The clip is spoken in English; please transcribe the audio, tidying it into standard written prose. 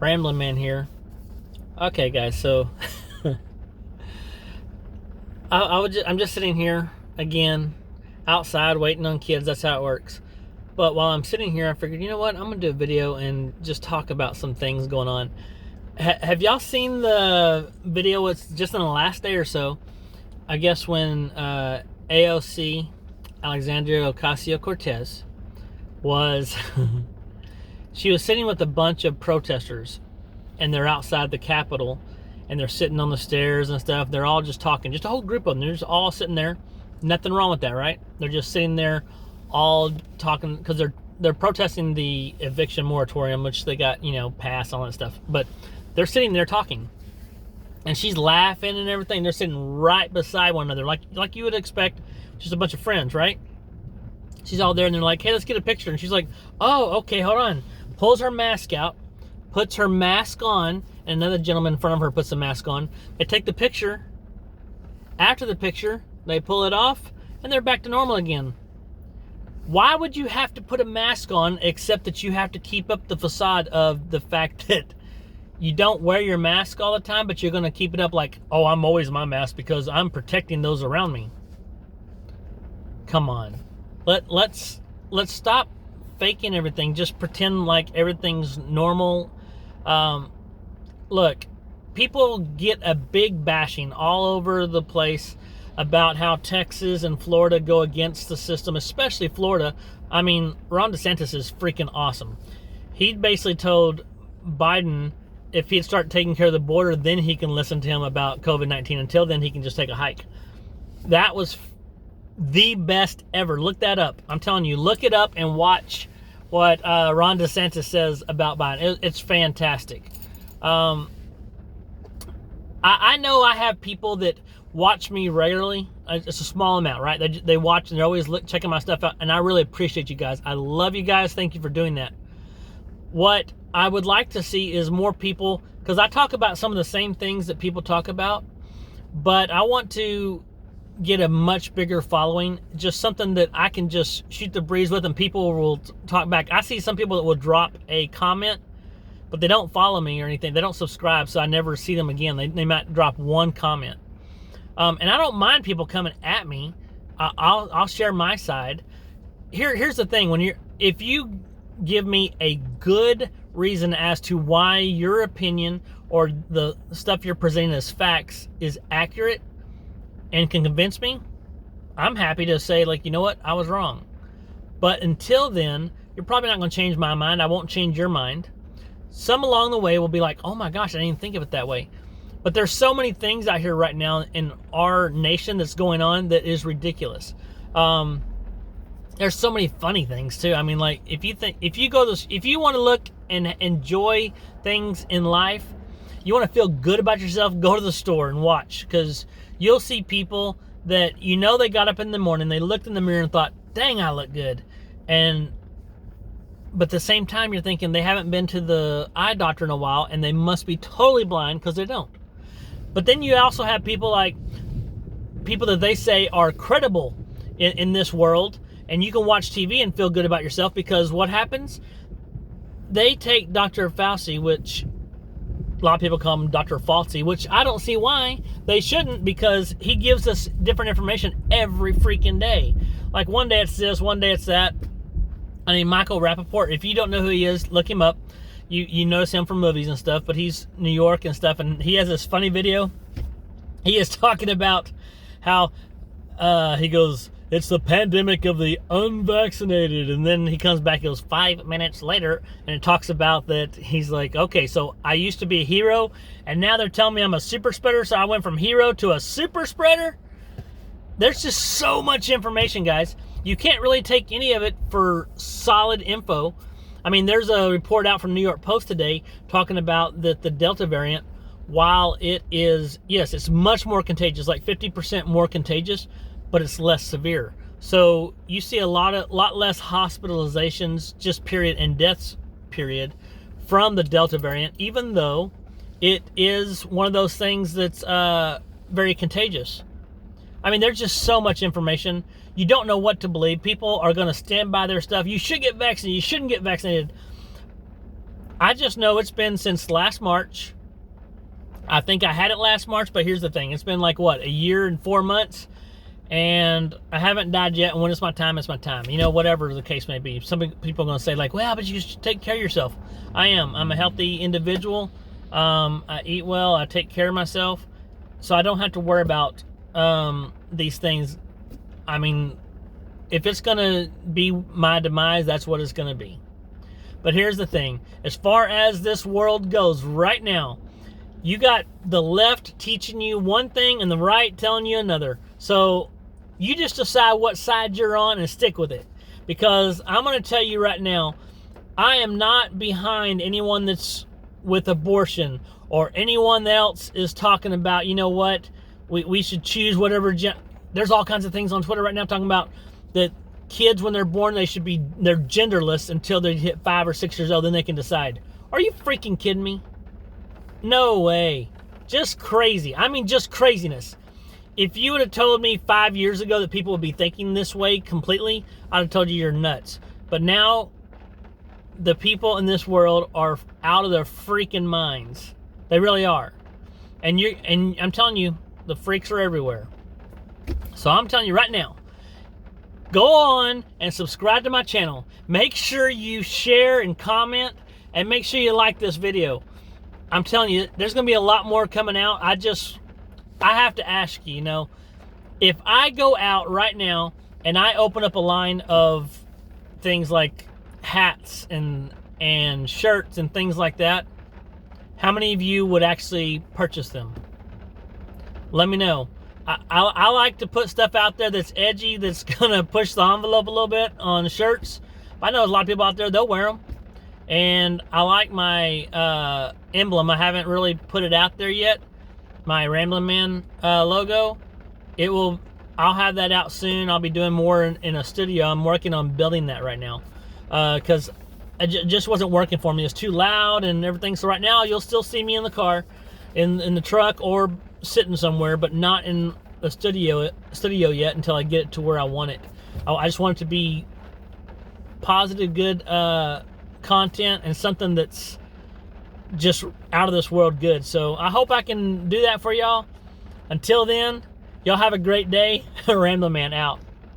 Ramblin man here. Okay, guys, so I'm just sitting here again, outside waiting on kids. That's how it works. But while I'm sitting here, I figured, you know what? I'm gonna do a video and just talk about some things going on. Have y'all seen the video? It's just in the last day or so. I guess when AOC, Alexandria Ocasio-Cortez, was she was sitting with a bunch of protesters, and they're outside the Capitol, and they're sitting on the stairs and stuff. They're all just talking, just a whole group of them. They're just all sitting there. Nothing wrong with that, right? They're just sitting there, all talking, because they're protesting the eviction moratorium, which they got, passed, all that stuff. But they're sitting there talking, and she's laughing and everything. They're sitting right beside one another, like you would expect, just a bunch of friends, right? She's all there, and they're like, "Hey, let's get a picture." And she's like, "Oh, okay, hold on." Pulls her mask out, puts her mask on, and another gentleman in front of her puts the mask on. They take the picture. After the picture, they pull it off, and they're back to normal again. Why would you have to put a mask on except that you have to keep up the facade of the fact that you don't wear your mask all the time, but you're going to keep it up like, "Oh, I'm always my mask because I'm protecting those around me." Come on. Let's stop faking everything. Just pretend like everything's normal. Look, people get a big bashing all over the place about how Texas and Florida go against the system, especially Florida. I mean, Ron DeSantis is freaking awesome. He basically told Biden if he'd start taking care of the border, then he can listen to him about COVID-19. Until then, he can just take a hike. That was the best ever. Look that up. I'm telling you, look it up and watch what Ron DeSantis says about Biden. It's fantastic. I know I have people that watch me regularly. It's a small amount, right? They watch and they're always checking my stuff out, and I really appreciate you guys. I love you guys. Thank you for doing that. What I would like to see is more people, because I talk about some of the same things that people talk about, but I want to get a much bigger following, just something that I can just shoot the breeze with and people will talk back. I see some people that will drop a comment, but they don't follow me or anything. They don't subscribe, so I never see them again. They might drop one comment. And I don't mind people coming at me. I'll share my side. Here's the thing. If you give me a good reason as to why your opinion or the stuff you're presenting as facts is accurate and can convince me, I'm happy to say, like, you know what, I was wrong. But until then, you're probably not going to change my mind. I won't change your mind. Some along the way will be like, "Oh my gosh, I didn't even think of it that way." But there's so many things out here right now in our nation that's going on that is ridiculous. There's so many funny things too. I mean, like, if you want to look and enjoy things in life, you want to feel good about yourself, go to the store and watch, because you'll see people that they got up in the morning, they looked in the mirror and thought, "Dang, I look good," but at the same time, you're thinking they haven't been to the eye doctor in a while, and they must be totally blind because they don't. But then you also have people that they say are credible in this world, and you can watch TV and feel good about yourself, because what happens? They take Dr. Fauci, which a lot of people call him Dr. Fauci, which I don't see why they shouldn't, because he gives us different information every freaking day. Like, one day it's this, one day it's that. I mean, Michael Rappaport, if you don't know who he is, look him up. You notice him from movies and stuff, but he's New York and stuff, and he has this funny video. He is talking about how he goes, "It's the pandemic of the unvaccinated," and then he comes back, he goes 5 minutes later, and it talks about that he's like, "Okay, so I used to be a hero, and now they're telling me I'm a super spreader, so I went from hero to a super spreader." There's just so much information, guys. You can't really take any of it for solid info. I mean, there's a report out from New York Post today talking about that the Delta variant, while it is, yes, it's much more contagious, like 50% more contagious, but it's less severe. So you see a lot less hospitalizations, just period, and deaths, period, from the Delta variant, even though it is one of those things that's very contagious. I mean, there's just so much information. You don't know what to believe. People are going to stand by their stuff. You should get vaccinated. You shouldn't get vaccinated. I just know it's been since last March. I think I had it last March, but here's the thing. It's been like, what, a year and 4 months? And I haven't died yet. And when it's my time, it's my time. You know, whatever the case may be. Some people are going to say, like, well, but you should take care of yourself. I am. I'm a healthy individual. I eat well. I take care of myself. So I don't have to worry about these things. I mean, if it's going to be my demise, that's what it's going to be. But here's the thing. As far as this world goes right now, you got the left teaching you one thing and the right telling you another. So you just decide what side you're on and stick with it. Because I'm going to tell you right now, I am not behind anyone that's with abortion, or anyone else is talking about, you know what, we should choose whatever. There's all kinds of things on Twitter right now talking about that kids, when they're born, they're genderless until they hit 5 or 6 years old, then they can decide. Are you freaking kidding me? No way. Just crazy. I mean, just craziness. If you would have told me 5 years ago that people would be thinking this way completely, I'd have told you you're nuts. But now, the people in this world are out of their freaking minds. They really are. And I'm telling you, the freaks are everywhere. So I'm telling you right now, go on and subscribe to my channel. Make sure you share and comment, and make sure you like this video. I'm telling you, there's going to be a lot more coming out. I have to ask you, you know, if I go out right now and I open up a line of things like hats and shirts and things like that, how many of you would actually purchase them? Let me know. I like to put stuff out there that's edgy, that's going to push the envelope a little bit on shirts. I know a lot of people out there, they'll wear them. And I like my emblem. I haven't really put it out there yet. My Ramblin Man logo. I'll have that out soon. I'll be doing more in a studio. I'm working on building that right now. Because it just wasn't working for me. It's too loud and everything. So right now, you'll still see me in the car, in the truck, or sitting somewhere, but not in a studio yet until I get it to where I want it. I just want it to be positive, good content, and something that's just out of this world good. So I hope I can do that for y'all. Until then, y'all have a great day. Ramblin' Man out.